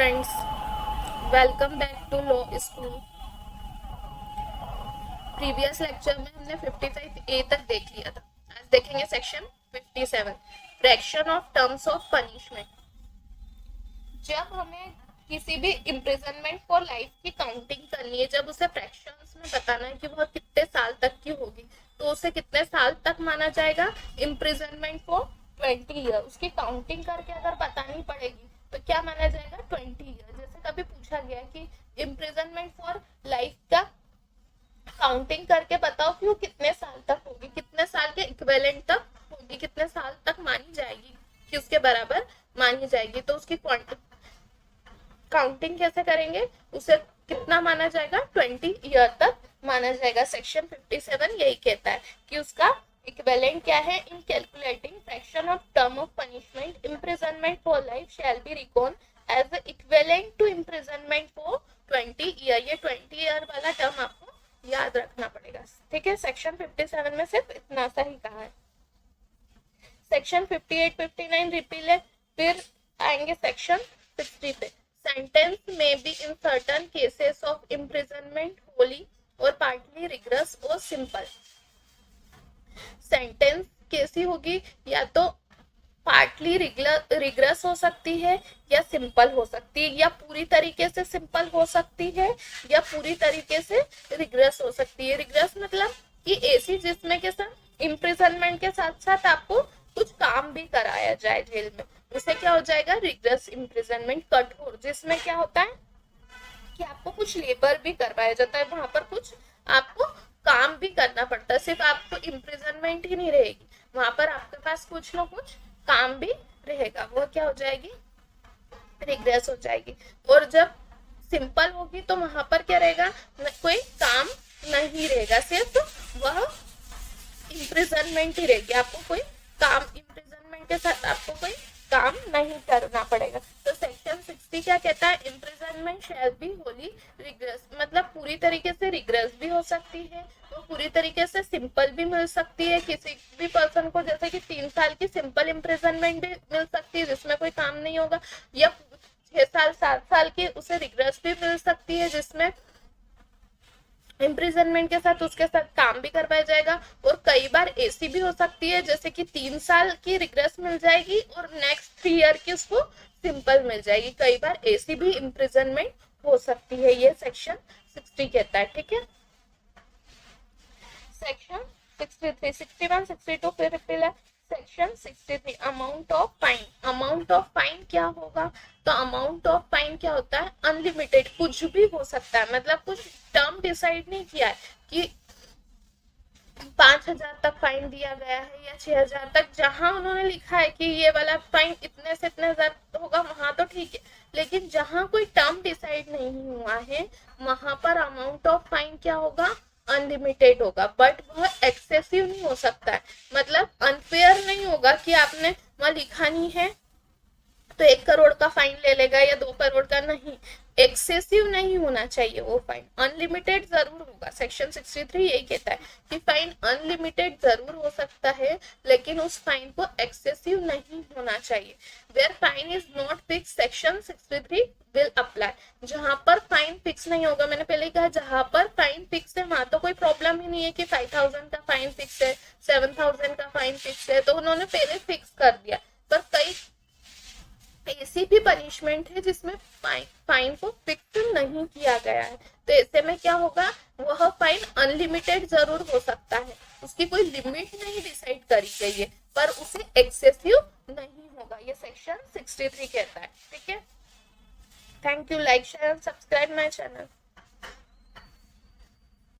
Friends, welcome back to law school. Previous lecture में हमने 55A तक देख लिया था। आज देखेंगे section 57, fraction of terms of punishment. जब हमें किसी भी इम्प्रिजनमेंट फॉर लाइफ की काउंटिंग करनी है, जब उसे फ्रैक्शंस में बताना है कि वह कितने साल तक की होगी, तो उसे कितने साल तक माना जाएगा इम्प्रिजनमेंट फॉर 20 ईयर। उसकी काउंटिंग करके अगर बतानी पड़ेगी तो क्या माना जाएगा 20 ईयर। जैसे कभी पूछा गया कि इम्प्रिजनमेंट फॉर लाइफ का काउंटिंग करके बताओ कि वो कितने साल तक होगी, कितने साल के इक्विवेलेंट तक होगी, कितने साल तक मानी जाएगी कि उसके बराबर मानी जाएगी, तो उसकी काउंटिंग कैसे करेंगे, उसे कितना माना जाएगा 20 ईयर तक माना जाएगा। सेक्शन 57 यही कहता है कि उसका इक्विवेलेंट क्या है। In calculating fraction of term of punishment imprisonment for life shall be reckon as equivalent to imprisonment for 20 year. ये 20 ईयर वाला टर्म आपको याद रखना पड़ेगा, ठीक है। सेक्शन 57 में सिर्फ इतना सा ही कहा है। सेक्शन 58, 59 रिपील है। फिर आएंगे सेक्शन 60 पे। सेंटेंस में be in certain cases of imprisonment Holi और पार्टली रिग्रेस और सिंपल। सेंटेंस कैसी होगी, या तो पार्टली रिग्रेस हो सकती है या सिंपल हो सकती है, या पूरी तरीके से सिंपल हो सकती है या पूरी तरीके से रिग्रेस हो सकती है। रिग्रेस मतलब कि ऐसी जिसमें के साथ इम्प्रिजनमेंट के साथ साथ आपको कुछ काम भी कराया जाए जेल में, उसे क्या हो जाएगा रिग्रेस इम्प्रिजनमेंट। कठोर जिसमें क्या होता है कि आपको कुछ लेबर भी करवाया जाता है, वहां पर कुछ आपको काम भी करना पड़ता है, सिर्फ आपको इम्प्रिजनमेंट ही नहीं रहेगी, वहां पर आपके पास कुछ ना कुछ काम भी रहेगा, वो क्या हो जाएगी रिग्रेस हो जाएगी। और जब सिंपल होगी तो वहां पर क्या रहेगा, कोई काम नहीं रहेगा, सिर्फ वह इम्प्रिजनमेंट ही रहेगी, आपको कोई काम इम्प्रिजनमेंट के साथ आपको कोई काम नहीं करना पड़ेगा। तो सेक्शन 60 क्या कहता है, imprisonment shall be wholly rigorous, मतलब पूरी तरीके से रिग्रेस भी हो सकती है, वो पूरी तरीके से सिंपल भी मिल सकती है किसी भी पर्सन को, जैसे कि 3 साल की सिंपल इम्प्रिजनमेंट भी मिल सकती है जिसमें कोई काम नहीं होगा, या 6 साल 7 साल की उसे रिग्रेस भी मिल सकती है जिसमें इम्प्रिजनमेंट के साथ उसके साथ काम भी करवाया जाएगा। और कई बार ऐसी भी हो सकती है जैसे कि 3 साल की रिग्रेस मिल जाएगी और नेक्स्ट 3 ईयर की उसको सिंपल मिल जाएगी, कई बार ऐसी भी इम्प्रिजनमेंट हो सकती है, ये सेक्शन 60 कहता है, ठीक है। सेक्शन 63, 61, 62 फिर रिपील है। Section 63 amount of fine. Amount of fine क्या होगा, तो अमाउंट ऑफ फाइन क्या होता है अनलिमिटेड, कुछ भी हो सकता है, मतलब कुछ टर्म डिसाइड नहीं किया है कि 5,000 तक फाइन दिया गया है या 6,000 तक। जहां उन्होंने लिखा है कि ये वाला फाइन इतने से इतने हजार होगा वहां तो ठीक है, लेकिन जहां कोई टर्म डिसाइड नहीं हुआ है वहां पर अमाउंट ऑफ फाइन क्या होगा अनलिमिटेड होगा, बट वह एक्सेसिव नहीं हो सकता है, मतलब अनफेयर नहीं होगा कि आपने वहां लिखा नहीं है तो 1 करोड़ का फाइन ले लेगा या 2 करोड़ का, नहीं, एक्सेसिव नहीं होना चाहिए वो फाइन, अनलिमिटेड जरूर होगा। सेक्शन 63 यही कहता है कि फाइन अनलिमिटेड जरूर हो सकता है लेकिन उस फाइन को एक्सेसिव नहीं होना चाहिए। Where fine is not fix section 63 will apply. जहां पर फाइन फिक्स नहीं होगा, मैंने पहले कहा जहां पर फाइन फिक्स है वहां तो कोई प्रॉब्लम ही नहीं है कि 5,000 का फाइन फिक्स है, 7,000 का फाइन फिक्स है, तो उन्होंने पहले फिक्स कर दिया। पर कई ऐसी भी पनिशमेंट है जिसमें फाइन को फिक्स नहीं किया गया है, तो ऐसे में क्या होगा, वह फाइन अनलिमिटेड जरूर हो सकता है, उसकी कोई लिमिट नहीं डिसाइड करी गई है, पर उसे एक्सेसिव नहीं होगा, ये सेक्शन 63 कहता है, ठीक है। Thank you, like share subscribe my channel.